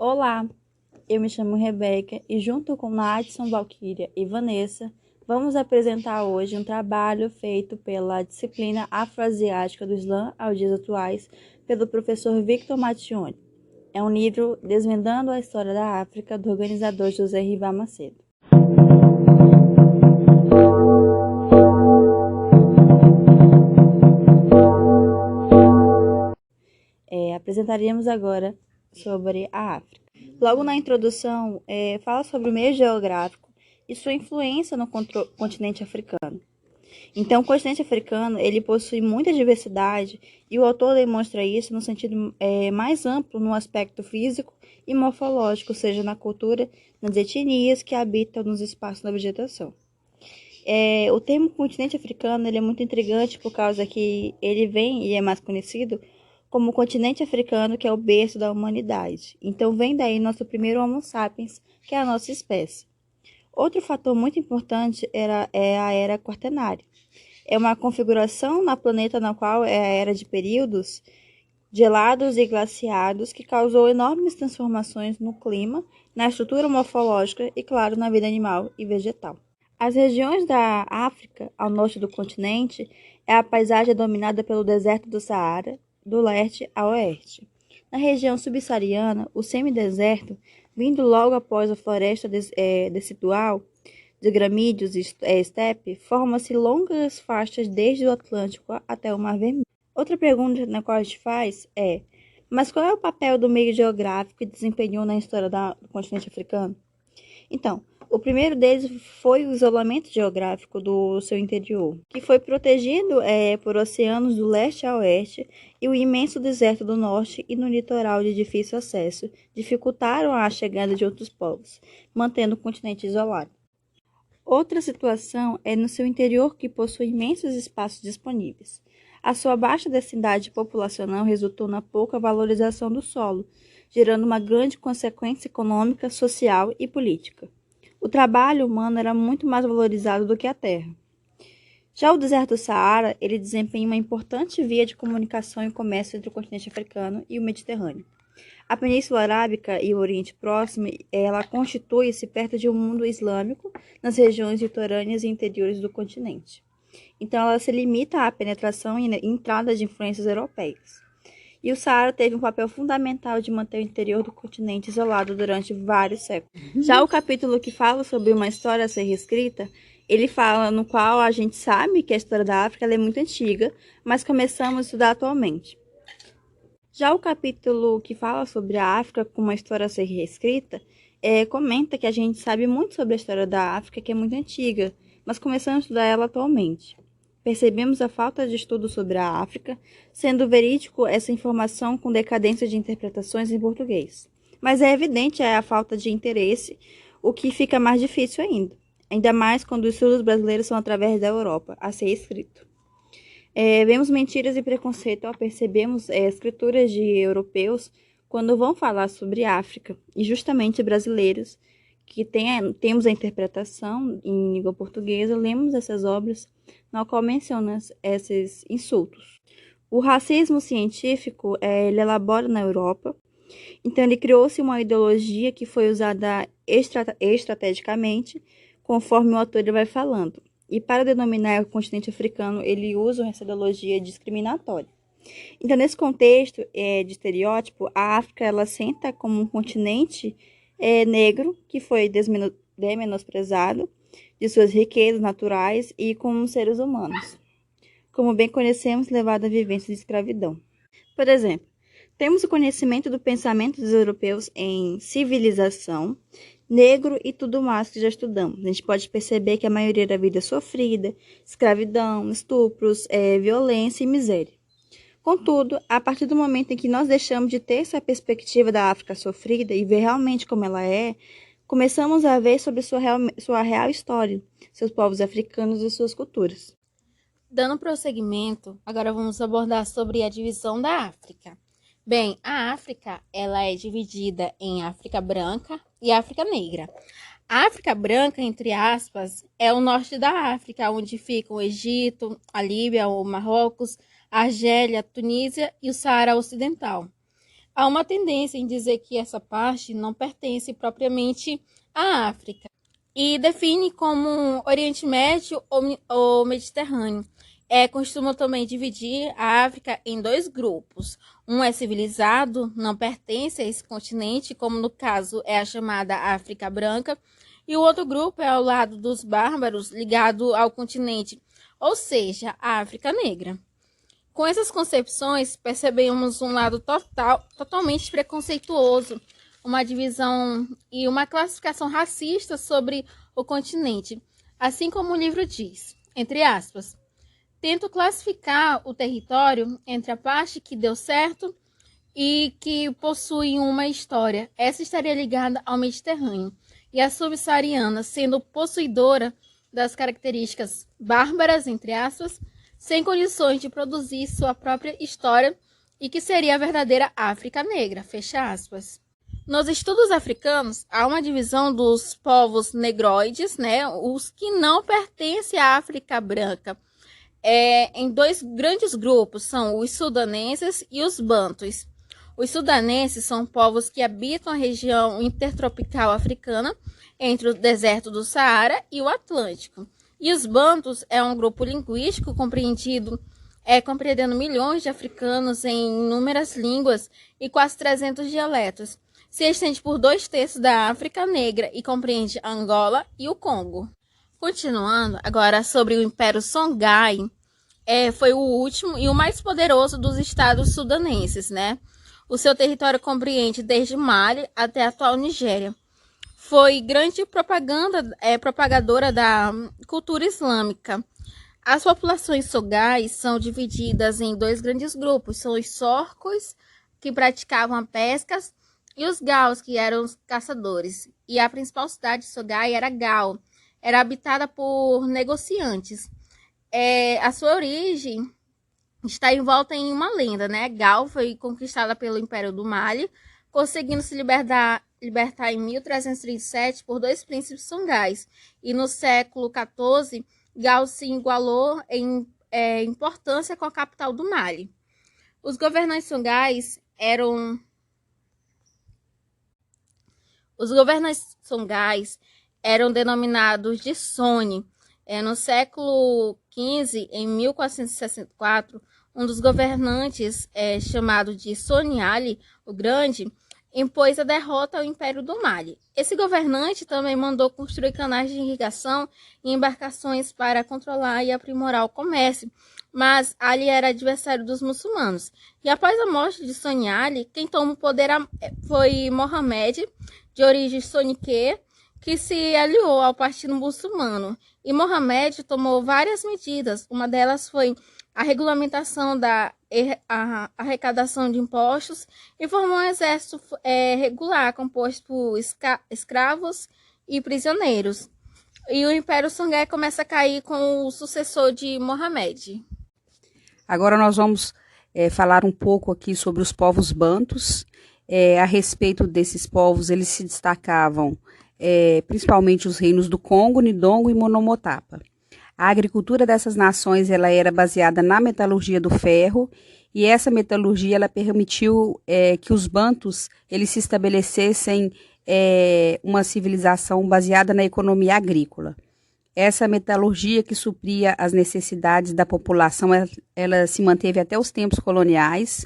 Olá, eu me chamo Rebeca e junto com Nadson, Valquíria e Vanessa, vamos apresentar hoje um trabalho feito pela disciplina Afroasiática do Islã aos Dias Atuais pelo professor Victor Mattioni. É um livro desvendando a história da África do organizador José Rivar Macedo. Apresentaríamos agora sobre a África. Logo na introdução, fala sobre o meio geográfico e sua influência no continente africano. Então, o continente africano ele possui muita diversidade e o autor demonstra isso no sentido mais amplo no aspecto físico e morfológico, seja na cultura, nas etnias que habitam nos espaços da vegetação. O termo continente africano ele é muito intrigante por causa que ele vem e é mais conhecido como o continente africano, que é o berço da humanidade. Então, vem daí nosso primeiro Homo sapiens, que é a nossa espécie. Outro fator muito importante é a era quaternária. É uma configuração na planeta na qual é a era de períodos gelados e glaciados que causou enormes transformações no clima, na estrutura morfológica e, claro, na vida animal e vegetal. As regiões da África, ao norte do continente, a paisagem é dominada pelo deserto do Saara, do leste a oeste. Na região subsaariana, o semideserto, vindo logo após a floresta decidual de gramíneos e estepe, forma-se longas faixas desde o Atlântico até o Mar Vermelho. Outra pergunta na qual a gente faz mas qual é o papel do meio geográfico que desempenhou na história do continente africano? Então, o primeiro deles foi o isolamento geográfico do seu interior, que foi protegido por oceanos do leste a oeste e o imenso deserto do norte e no litoral de difícil acesso dificultaram a chegada de outros povos, mantendo o continente isolado. Outra situação é no seu interior, que possui imensos espaços disponíveis. A sua baixa densidade populacional resultou na pouca valorização do solo, gerando uma grande consequência econômica, social e política. O trabalho humano era muito mais valorizado do que a terra. Já o deserto do Saara, ele desempenha uma importante via de comunicação e comércio entre o continente africano e o Mediterrâneo. A Península Arábica e o Oriente Próximo, ela constitui-se perto de um mundo islâmico nas regiões litorâneas e interiores do continente. Então, ela se limita à penetração e entrada de influências europeias. E o Saara teve um papel fundamental de manter o interior do continente isolado durante vários séculos. Já o capítulo que fala sobre uma história a ser reescrita, ele fala no qual a gente sabe que a história da África é muito antiga, mas começamos a estudar atualmente. Já o capítulo que fala sobre a África como uma história a ser reescrita, comenta que a gente sabe muito sobre a história da África, que é muito antiga, mas começamos a estudar ela atualmente. Percebemos a falta de estudo sobre a África, sendo verídico essa informação com decadência de interpretações em português. Mas é evidente a falta de interesse, o que fica mais difícil ainda mais quando os estudos brasileiros são através da Europa, a ser escrito. Vemos mentiras e preconceito ao percebermos escrituras de europeus quando vão falar sobre África, e justamente brasileiros, que temos a interpretação em língua portuguesa, lemos essas obras na qual menciona esses insultos. O racismo científico, ele elabora na Europa, então ele criou-se uma ideologia que foi usada estrategicamente, conforme o autor vai falando. E para denominar o continente africano, ele usa essa ideologia discriminatória. Então, nesse contexto de estereótipo, a África ela senta como um continente negro que foi menosprezado de suas riquezas naturais e como seres humanos, como bem conhecemos, levado à vivência de escravidão. Por exemplo, temos o conhecimento do pensamento dos europeus em civilização, negro e tudo mais que já estudamos. A gente pode perceber que a maioria da vida é sofrida, escravidão, estupros, violência e miséria. Contudo, a partir do momento em que nós deixamos de ter essa perspectiva da África sofrida e ver realmente como ela começamos a ver sobre sua real história, seus povos africanos e suas culturas. Dando prosseguimento, agora vamos abordar sobre a divisão da África. Bem, a África ela é dividida em África Branca e África Negra. A África Branca, entre aspas, é o norte da África, onde ficam o Egito, a Líbia, o Marrocos, a Argélia, a Tunísia e o Saara Ocidental. Há uma tendência em dizer que essa parte não pertence propriamente à África e define como Oriente Médio ou Mediterrâneo. Costumam também dividir a África em dois grupos. Um é civilizado, não pertence a esse continente, como no caso é a chamada África Branca, e o outro grupo é ao lado dos bárbaros, ligado ao continente, ou seja, a África Negra. Com essas concepções, percebemos um lado totalmente preconceituoso, uma divisão e uma classificação racista sobre o continente, assim como o livro diz, entre aspas, tento classificar o território entre a parte que deu certo e que possui uma história. Essa estaria ligada ao Mediterrâneo e a subsaariana, sendo possuidora das características bárbaras, entre aspas, sem condições de produzir sua própria história e que seria a verdadeira África Negra, fecha aspas. Nos estudos africanos, há uma divisão dos povos negroides, né, os que não pertencem à África Branca, em dois grandes grupos, são os sudaneses e os bantus. Os sudaneses são povos que habitam a região intertropical africana, entre o deserto do Saara e o Atlântico. E os bantus é um grupo linguístico compreendendo milhões de africanos em inúmeras línguas e quase 300 dialetos. Se estende por 2/3 da África Negra e compreende Angola e o Congo. Continuando, agora sobre o Império Songhai, foi o último e o mais poderoso dos estados sudanenses, né? O seu território compreende desde Mali até a atual Nigéria. Foi grande propagadora da cultura islâmica. As populações songais são divididas em dois grandes grupos, são os sorcos, que praticavam a pesca, e os gaus, que eram os caçadores. E a principal cidade de Songhai era Gao. Era habitada por negociantes. A sua origem está envolta em uma lenda, né? Gao foi conquistada pelo Império do Mali, conseguindo se libertar em 1337 por dois príncipes songais. E no século XIV, Gao se igualou em importância com a capital do Mali. Os governantes songais eram denominados de Soni. No século XV, em 1464, um dos governantes, chamado de Soniali, o Grande, impôs a derrota ao Império do Mali. Esse governante também mandou construir canais de irrigação e embarcações para controlar e aprimorar o comércio, mas Ali era adversário dos muçulmanos. E após a morte de Soniali, quem tomou o poder foi Mohamed, de origem sonique, que se aliou ao Partido Muçulmano. E Mohamed tomou várias medidas. Uma delas foi a regulamentação da arrecadação de impostos e formou um exército regular, composto por escravos e prisioneiros. E o Império Songhai começa a cair com o sucessor de Mohamed. Agora nós vamos falar um pouco aqui sobre os povos bantus. A respeito desses povos, eles se destacavam principalmente os reinos do Congo, Nidongo e Monomotapa. A agricultura dessas nações ela era baseada na metalurgia do ferro, e essa metalurgia ela permitiu que os bantus eles se estabelecessem uma civilização baseada na economia agrícola. Essa metalurgia que supria as necessidades da população, ela se manteve até os tempos coloniais.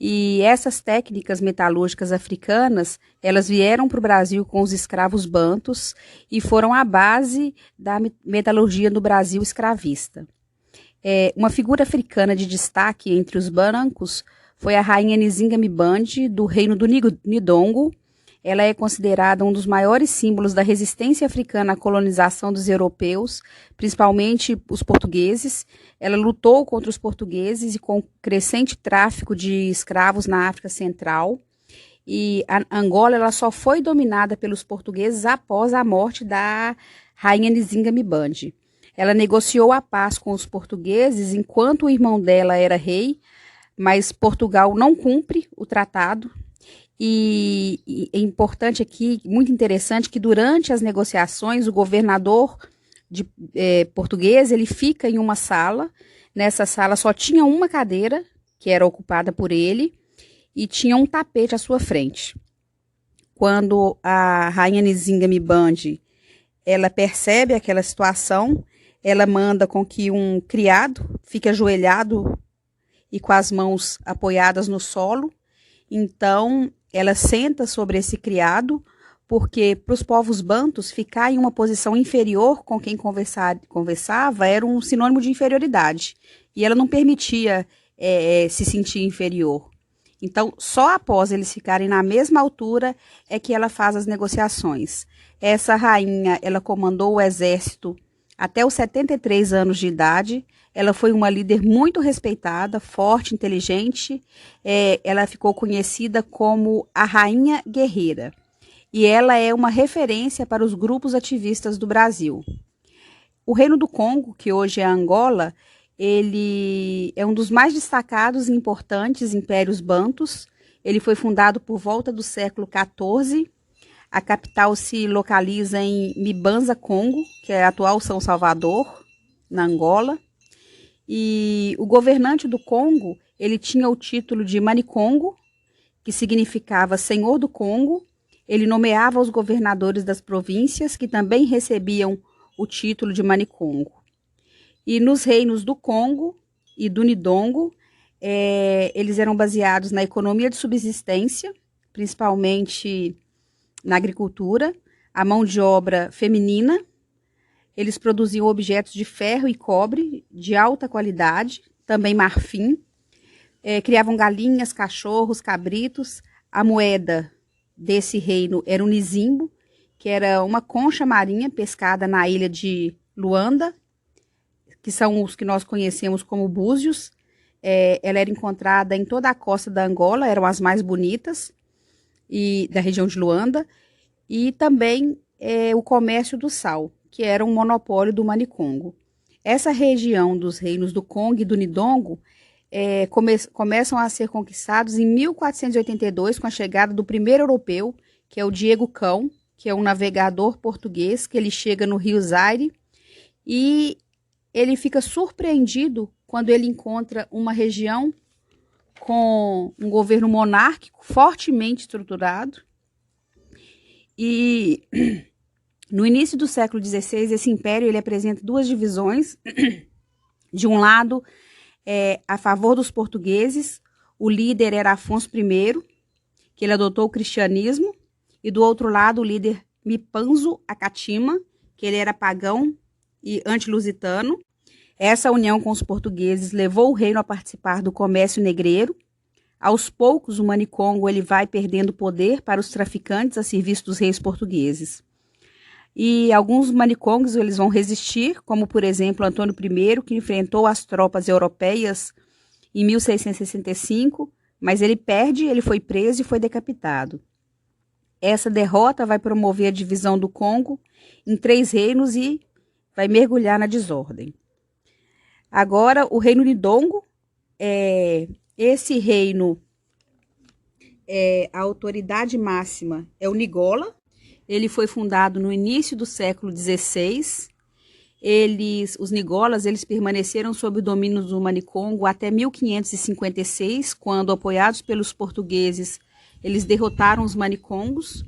E essas técnicas metalúrgicas africanas, elas vieram para o Brasil com os escravos bantus e foram a base da metalurgia no Brasil escravista. Uma figura africana de destaque entre os brancos foi a rainha Nzinga Mbande, do reino do Nidongo. Ela é considerada um dos maiores símbolos da resistência africana à colonização dos europeus, principalmente os portugueses. Ela lutou contra os portugueses e com o crescente tráfico de escravos na África Central. E a Angola ela só foi dominada pelos portugueses após a morte da rainha Nzinga Mbande. Ela negociou a paz com os portugueses enquanto o irmão dela era rei, mas Portugal não cumpre o tratado. E é importante aqui, muito interessante, que durante as negociações o governador português ele fica em uma sala. Nessa sala só tinha uma cadeira que era ocupada por ele, e tinha um tapete à sua frente. Quando a rainha Nizingami-Bande ela percebe aquela situação, ela manda com que um criado fique ajoelhado e com as mãos apoiadas no solo. Então, ela senta sobre esse criado, porque para os povos bantus, ficar em uma posição inferior com quem conversava era um sinônimo de inferioridade. E ela não permitia se sentir inferior. Então, só após eles ficarem na mesma altura é que ela faz as negociações. Essa rainha, ela comandou o exército até os 73 anos de idade. Ela foi uma líder muito respeitada, forte, inteligente. Ela ficou conhecida como a Rainha Guerreira. E ela é uma referência para os grupos ativistas do Brasil. O Reino do Congo, que hoje é Angola, ele é um dos mais destacados e importantes impérios bantus. Ele foi fundado por volta do século XIV. A capital se localiza em Mbanza, Congo, que é a atual São Salvador, na Angola. E o governante do Congo, ele tinha o título de Manicongo, que significava Senhor do Congo. Ele nomeava os governadores das províncias, que também recebiam o título de Manicongo. E nos reinos do Congo e do Nidongo, eles eram baseados na economia de subsistência, principalmente na agricultura, a mão de obra feminina. Eles produziam objetos de ferro e cobre de alta qualidade, também marfim. Criavam galinhas, cachorros, cabritos. A moeda desse reino era o nizimbo, que era uma concha marinha pescada na ilha de Luanda, que são os que nós conhecemos como búzios. Ela era encontrada em toda a costa da Angola, eram as mais bonitas, e da região de Luanda, e também o comércio do sal, que era um monopólio do Manicongo. Essa região dos reinos do Congo e do Nidongo começam a ser conquistados em 1482, com a chegada do primeiro europeu, que é o Diego Cão, que é um navegador português, que ele chega no Rio Zaire, e ele fica surpreendido quando ele encontra uma região com um governo monárquico fortemente estruturado. E no início do século XVI, esse império ele apresenta duas divisões. De um lado, a favor dos portugueses, o líder era Afonso I, que ele adotou o cristianismo, e do outro lado, o líder Mipanzo Acatima, que ele era pagão e antilusitano. Essa união com os portugueses levou o reino a participar do comércio negreiro. Aos poucos, o Manicongo ele vai perdendo poder para os traficantes a serviço dos reis portugueses. E alguns manicongos eles vão resistir, como, por exemplo, Antônio I, que enfrentou as tropas europeias em 1665, mas ele perde, ele foi preso e foi decapitado. Essa derrota vai promover a divisão do Congo em 3 reinos e vai mergulhar na desordem. Agora, o reino Nidongo, esse reino, a autoridade máxima é o Nigola. Ele foi fundado no início do século XVI. Os Nigolas eles permaneceram sob o domínio do Manicongo até 1556, quando, apoiados pelos portugueses, eles derrotaram os Manicongos.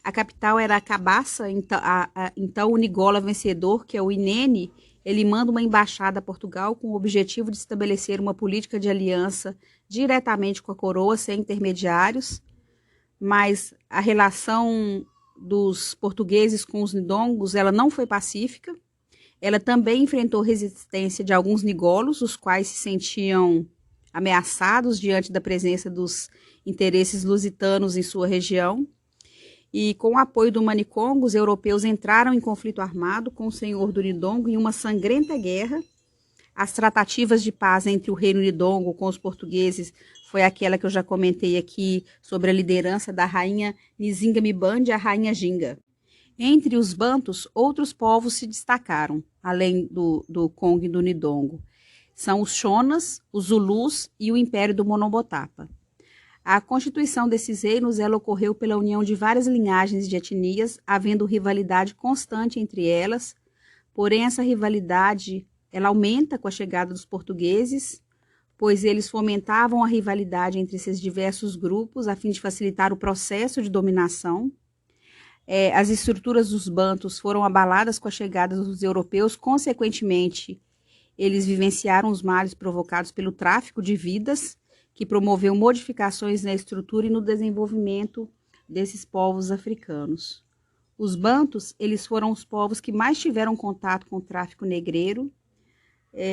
A capital era a Cabaça, então o Nigola vencedor, que é o Inene, ele manda uma embaixada a Portugal com o objetivo de estabelecer uma política de aliança diretamente com a coroa, sem intermediários, mas a relação dos portugueses com os nidongos, ela não foi pacífica. Ela também enfrentou resistência de alguns nigolos, os quais se sentiam ameaçados diante da presença dos interesses lusitanos em sua região. E com o apoio do Manicongo, os europeus entraram em conflito armado com o senhor do Nidongo em uma sangrenta guerra. As tratativas de paz entre o reino Nidongo com os portugueses foi aquela que eu já comentei aqui sobre a liderança da rainha Nizingami-Bande e a rainha Ginga. Entre os bantus, outros povos se destacaram, além do Congo e do Nidongo. São os Shonas, os Zulus e o Império do Monobotapa. A constituição desses reinos ela ocorreu pela união de várias linhagens de etnias, havendo rivalidade constante entre elas. Porém, essa rivalidade ela aumenta com a chegada dos portugueses, pois eles fomentavam a rivalidade entre esses diversos grupos a fim de facilitar o processo de dominação. As estruturas dos bantus foram abaladas com a chegada dos europeus, consequentemente, eles vivenciaram os males provocados pelo tráfico de vidas, que promoveu modificações na estrutura e no desenvolvimento desses povos africanos. Os bantus, eles foram os povos que mais tiveram contato com o tráfico negreiro.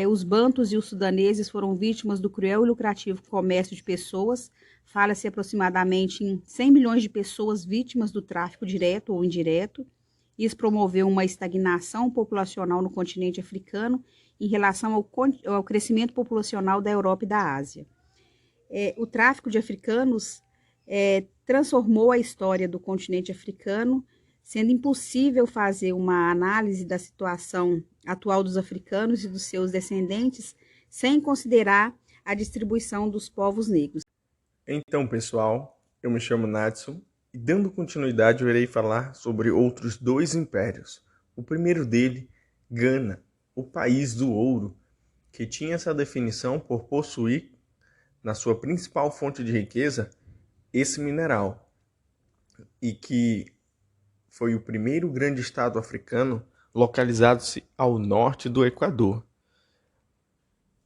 Os bantus e os sudaneses foram vítimas do cruel e lucrativo comércio de pessoas. Fala-se aproximadamente em 100 milhões de pessoas vítimas do tráfico direto ou indireto. Isso promoveu uma estagnação populacional no continente africano em relação ao crescimento populacional da Europa e da Ásia. O tráfico de africanos transformou a história do continente africano, sendo impossível fazer uma análise da situação atual dos africanos e dos seus descendentes sem considerar a distribuição dos povos negros. Então, pessoal, eu me chamo Nadson e, dando continuidade, eu irei falar sobre outros 2 impérios. O primeiro dele, Gana, o país do ouro, que tinha essa definição por possuir, na sua principal fonte de riqueza, esse mineral, e que foi o primeiro grande estado africano localizado-se ao norte do Equador.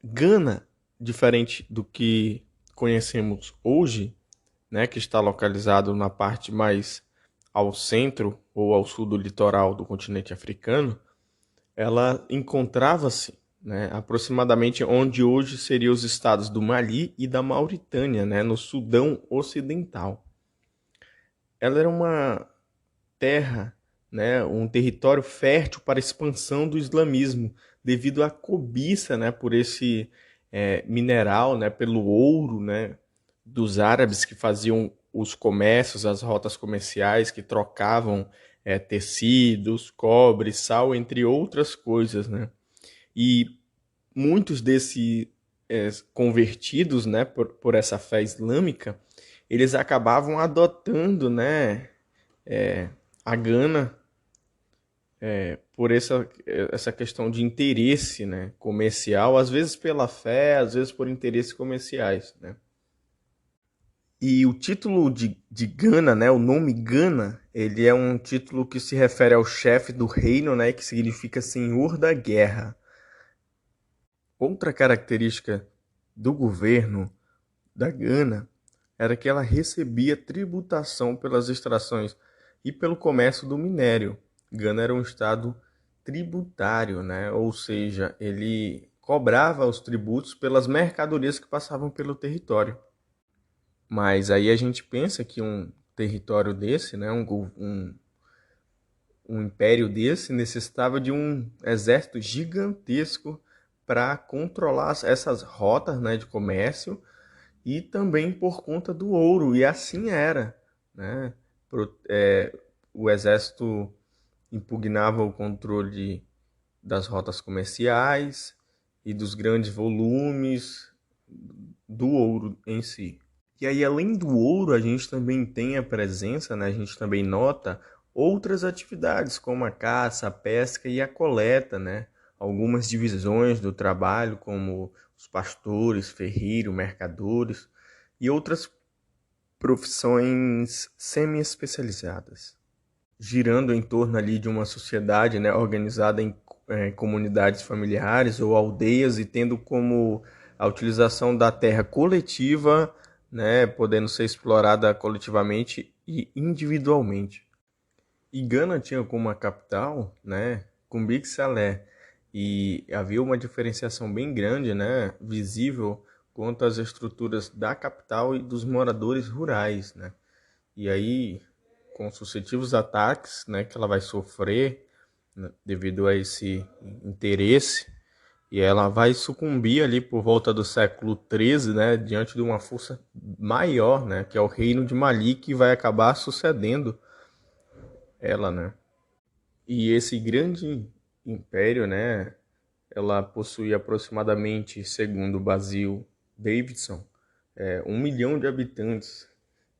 Gana, diferente do que conhecemos hoje, né, que está localizado na parte mais ao centro ou ao sul do litoral do continente africano, ela encontrava-se, né, aproximadamente onde hoje seriam os estados do Mali e da Mauritânia, né, no Sudão Ocidental. Ela era uma terra, né, um território fértil para a expansão do islamismo, devido à cobiça, né, por esse mineral, né, pelo ouro, né, dos árabes que faziam os comércios, as rotas comerciais, que trocavam tecidos, cobre, sal, entre outras coisas, né? E muitos desses convertidos, né, por essa fé islâmica, eles acabavam adotando, né, a Gana por essa questão de interesse, né, comercial, às vezes pela fé, às vezes por interesses comerciais, né? E o título de Gana, né, o nome Gana, ele é um título que se refere ao chefe do reino, né, que significa senhor da guerra. Outra característica do governo da Gana era que ela recebia tributação pelas extrações e pelo comércio do minério. Gana era um estado tributário, né? Ou seja, ele cobrava os tributos pelas mercadorias que passavam pelo território. Mas aí a gente pensa que um território desse, né, um império desse, necessitava de um exército gigantesco para controlar essas rotas, né, de comércio, e também por conta do ouro, e assim era, né? O exército impugnava o controle das rotas comerciais e dos grandes volumes do ouro em si. E aí, além do ouro, a gente também tem a presença, né? A gente também nota outras atividades, como a caça, a pesca e a coleta, né? Algumas divisões do trabalho, como os pastores, ferreiros, mercadores e outras profissões semi-especializadas, girando em torno ali de uma sociedade, né, organizada em comunidades familiares ou aldeias e tendo como a utilização da terra coletiva, né, podendo ser explorada coletivamente e individualmente. E Gana tinha como a capital, né, Kumbi Salé, e havia uma diferenciação bem grande, né, visível quanto às estruturas da capital e dos moradores rurais, né. E aí, com sucessivos ataques, né, que ela vai sofrer, né, devido a esse interesse, e ela vai sucumbir ali por volta do século XIII, né, diante de uma força maior, né, que é o reino de Mali, que vai acabar sucedendo ela, né. E esse grande império, né, ela possui aproximadamente, segundo Basil Davidson, 1 milhão de habitantes.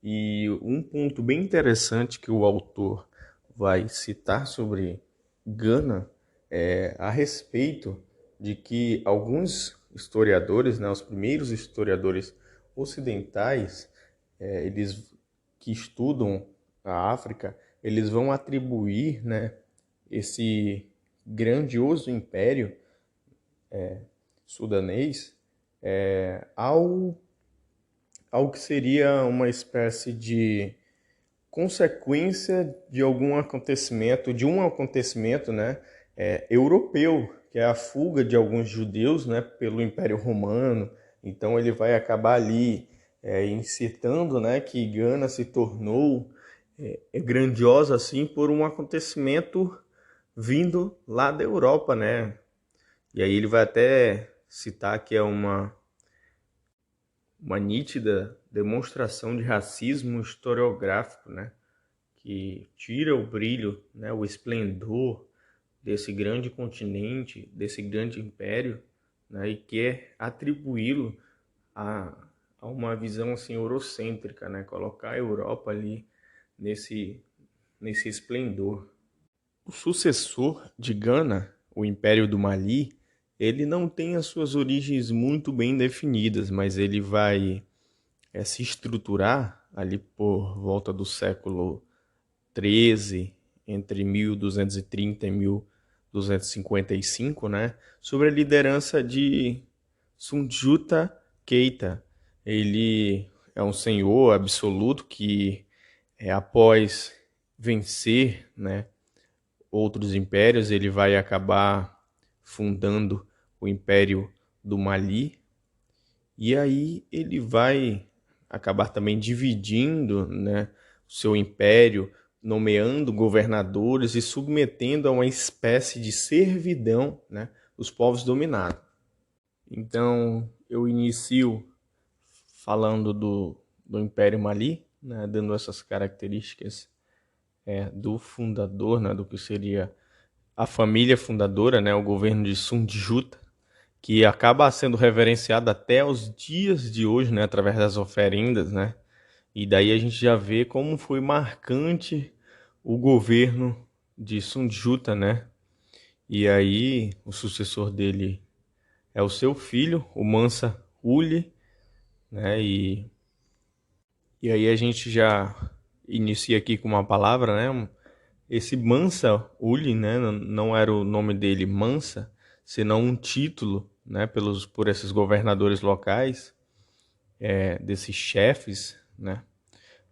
E um ponto bem interessante que o autor vai citar sobre Gana é a respeito de que alguns historiadores, né, os primeiros historiadores ocidentais, eles que estudam a África, eles vão atribuir, né, esse grandioso império sudanês ao que seria uma espécie de consequência de algum acontecimento, né, europeu, que é a fuga de alguns judeus, né, pelo Império Romano. Então ele vai acabar ali incitando, né, que Gana se tornou grandiosa assim por um acontecimento vindo lá da Europa, né? E aí ele vai até citar que é uma nítida demonstração de racismo historiográfico, né? Que tira o brilho, né, o esplendor desse grande continente, desse grande império, né, e quer atribuí-lo a uma visão assim eurocêntrica, né, colocar a Europa ali nesse esplendor. O sucessor de Gana, o Império do Mali, ele não tem as suas origens muito bem definidas, mas ele vai se estruturar ali por volta do século 13, entre 1230 e 1255, né, sobre a liderança de Sundiata Keita. Ele é um senhor absoluto que, após vencer, né, outros impérios, ele vai acabar fundando o Império do Mali, e aí ele vai acabar também dividindo, né, o seu império, nomeando governadores e submetendo a uma espécie de servidão, né, os povos dominados. Então, eu inicio falando do Império Mali, né, dando essas características do fundador, né, do que seria a família fundadora, né, o governo de Sundiata, que acaba sendo reverenciado até os dias de hoje, né, através das oferendas, né? E daí a gente já vê como foi marcante o governo de Sundiata, né? E aí o sucessor dele é o seu filho, o Mansa Uli, né? E aí a gente já inicia aqui com uma palavra, né? Esse Mansa Uli, né? Não era o nome dele Mansa, senão um título, né? Por esses governadores locais, desses chefes, né?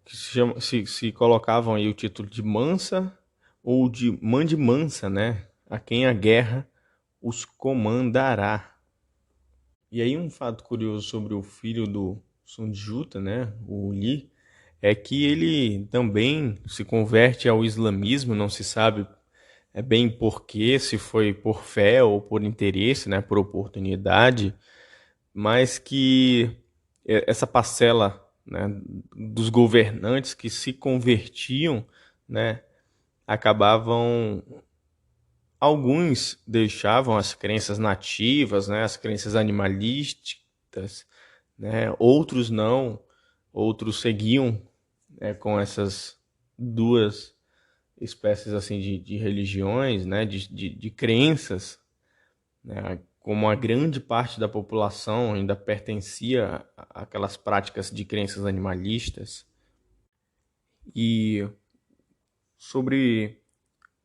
Que se colocavam aí o título de Mansa ou de Mande Mansa, né? A quem a guerra os comandará. E aí um fato curioso sobre o filho do Sundiata, né? O Uli, é que ele também se converte ao islamismo, não se sabe bem por quê, se foi por fé ou por interesse, né? Por oportunidade, mas que essa parcela, né, dos governantes que se convertiam, né, acabavam, alguns deixavam as crenças nativas, né, as crenças animalísticas, né, outros não, outros seguiam, com essas duas espécies assim de religiões, né, de crenças, né, como a grande parte da população ainda pertencia àquelas práticas de crenças animalistas. E sobre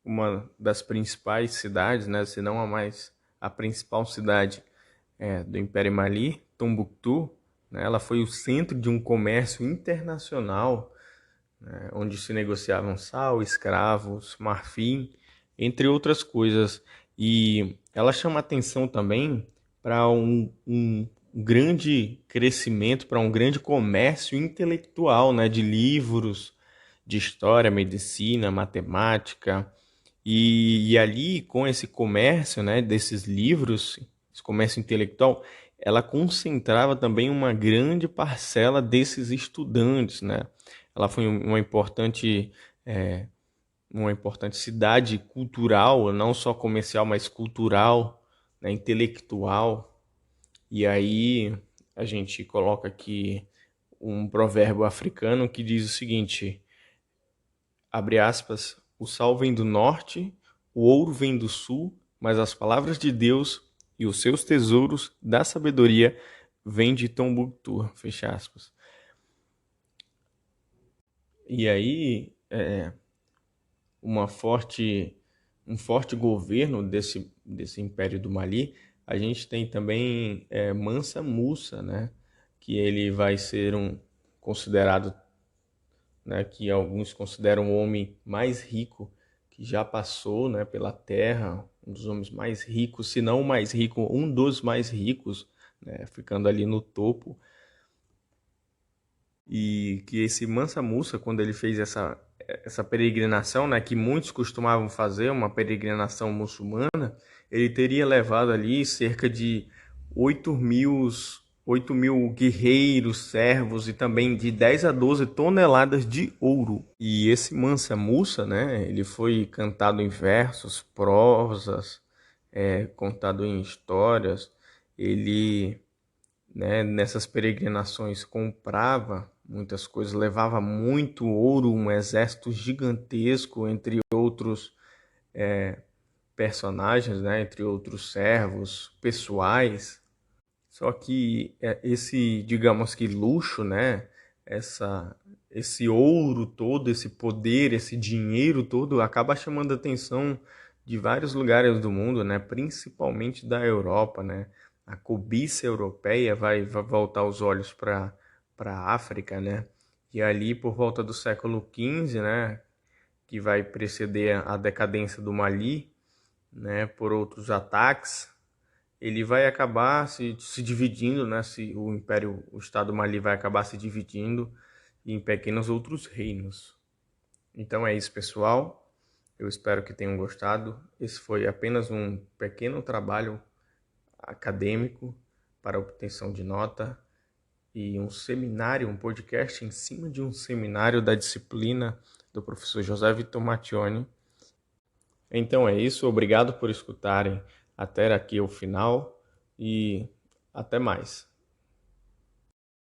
uma das principais cidades, né, se não a principal cidade do Império Mali, Tombuctu, né, ela foi o centro de um comércio internacional, né, onde se negociavam sal, escravos, marfim, entre outras coisas. E ela chama atenção também para um grande crescimento, para um grande comércio intelectual, né, de livros, de história, medicina, matemática. E ali, com esse comércio, né, desses livros, esse comércio intelectual, ela concentrava também uma grande parcela desses estudantes, né? Ela foi uma importante cidade cultural, não só comercial, mas cultural, né, intelectual. E aí a gente coloca aqui um provérbio africano que diz o seguinte, abre aspas, o sal vem do norte, o ouro vem do sul, mas as palavras de Deus e os seus tesouros da sabedoria vêm de Tombuctu, fecha aspas. E aí, um forte governo desse Império do Mali, a gente tem também Mansa Musa, né? Que ele vai ser considerado, né, que alguns consideram o homem mais rico que já passou, né, pela Terra, um dos homens mais ricos, se não o mais rico, um dos mais ricos, né, ficando ali no topo. E que esse Mansa Musa, quando ele fez essa peregrinação, né, que muitos costumavam fazer, uma peregrinação muçulmana, ele teria levado ali cerca de 8.000 guerreiros, servos e também de 10 a 12 toneladas de ouro. E esse Mansa Musa, né, ele foi cantado em versos, prosas, contado em histórias. Ele, né, nessas peregrinações comprava muitas coisas, levava muito ouro, um exército gigantesco, entre outros personagens, né, entre outros servos pessoais. Só que digamos que luxo, né, esse ouro todo, esse poder, esse dinheiro todo acaba chamando a atenção de vários lugares do mundo, né, principalmente da Europa, né. A cobiça europeia vai voltar os olhos para a África, né, e ali por volta do século XV, né, que vai preceder a decadência do Mali, né, por outros ataques, ele vai acabar se dividindo, né, o Estado Mali vai acabar se dividindo em pequenos outros reinos. Então é isso, pessoal. Eu espero que tenham gostado. Esse foi apenas um pequeno trabalho acadêmico para obtenção de nota e um seminário, um podcast em cima de um seminário da disciplina do professor José Vitor Mattioni. Então é isso, obrigado por escutarem até aqui o final e até mais.